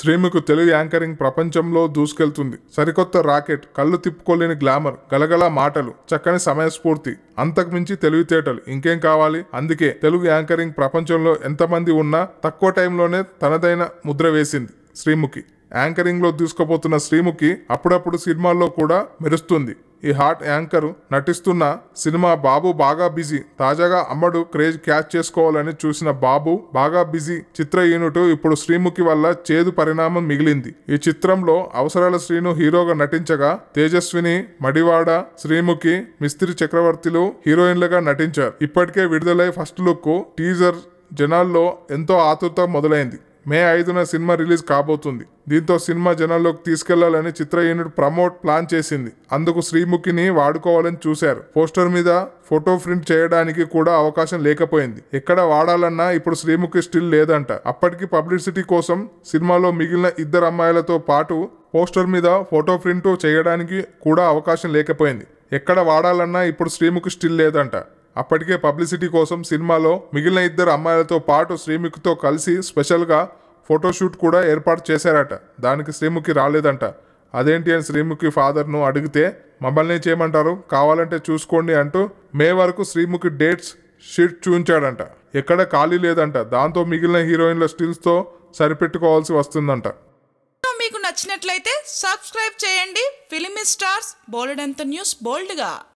Sreemukhi Telugu anchoring ప్రపంచంలో దూసుకెళ్తుంది. సరికొత్త rocket, కళ్ళు తిప్పుకోలేని గ్లామర్, గలగల మాటలు, చక్కని సమయస్ఫూర్తి, అంతకుమించి తెలివితేటలు ఇంకేం కావాలి. అందుకే తెలుగు యాంకరింగ్ ప్రపంచంలో ఎంతమంది ఉన్నా తక్కువ టైంలోనే తనదైన ముద్ర వేసింది శ్రీముఖి. యాంకరింగ్ లో దూసుకుపోతున్న శ్రీముఖి అప్పుడప్పుడు సినిమాల్లో కూడా మెరుస్తుంది. ఈ హాట్ యాంకర్ నటిస్తున్న సినిమా బాబు బాగా బిజీ. తాజాగా అమ్మడు క్రేజ్ క్యాచ్ చేసుకోవాలని చూసిన బాబు బాగా బిజీ చిత్ర యూనిట్ ఇప్పుడు శ్రీముఖి వల్ల చేదు పరిణామం మిగిలింది. ఈ చిత్రంలో అవసరాల శ్రీను హీరోగా నటించగా తేజస్విని, మడివాడ, శ్రీముఖి, మిస్త్రి చక్రవర్తిలు హీరోయిన్లుగా నటించారు. ఇప్పటికే విడుదలై ఫస్ట్ లుక్ టీజర్ జనాల్లో ఎంతో ఆతృత మొదలైంది. మే 5న సినిమా రిలీజ్ కాబోతుంది. దీంతో సినిమా జనాల్లోకి తీసుకెళ్లాలని చిత్ర యూనిట్ ప్రమోట్ ప్లాన్ చేసింది. అందుకు శ్రీముఖిని వాడుకోవాలని చూశారు. పోస్టర్ మీద ఫోటో ప్రింట్ చేయడానికి కూడా అవకాశం లేకపోయింది. ఎక్కడ వాడాలన్నా ఇప్పుడు శ్రీముఖి స్టిల్ లేదంట. అప్పటికి పబ్లిసిటీ కోసం సినిమాలో మిగిలిన ఇద్దరు అమ్మాయిలతో పాటు పోస్టర్ మీద ఫోటో ప్రింట్ చేయడానికి కూడా అవకాశం లేకపోయింది. ఎక్కడ వాడాలన్నా ఇప్పుడు శ్రీముఖి స్టిల్ లేదంట. అప్పటికే పబ్లిసిటీ కోసం సినిమాలో మిగిలిన ఇద్దరు అమ్మాయిలతో పాటు శ్రీముఖితో కలిసి స్పెషల్గా ఫోటోషూట్ కూడా ఏర్పాటు చేశారట. దానికి శ్రీముఖి రాలేదంట. అదేంటి అని శ్రీముఖి ఫాదర్ను అడిగితే మమ్మల్ని చేయమంటారు, కావాలంటే చూసుకోండి అంటూ మే వరకు శ్రీముఖి డేట్స్ షీట్ చూపించాడంట. ఎక్కడ ఖాళీ లేదంట. దాంతో మిగిలిన హీరోయిన్ల స్టిల్స్తో సరిపెట్టుకోవాల్సి వస్తుందంట. మీకు నచ్చినట్లయితే సబ్స్క్రైబ్ చేయండి. ఫిలిమి స్టార్స్ బోల్డ్ అంత న్యూస్ బోల్డ్గా.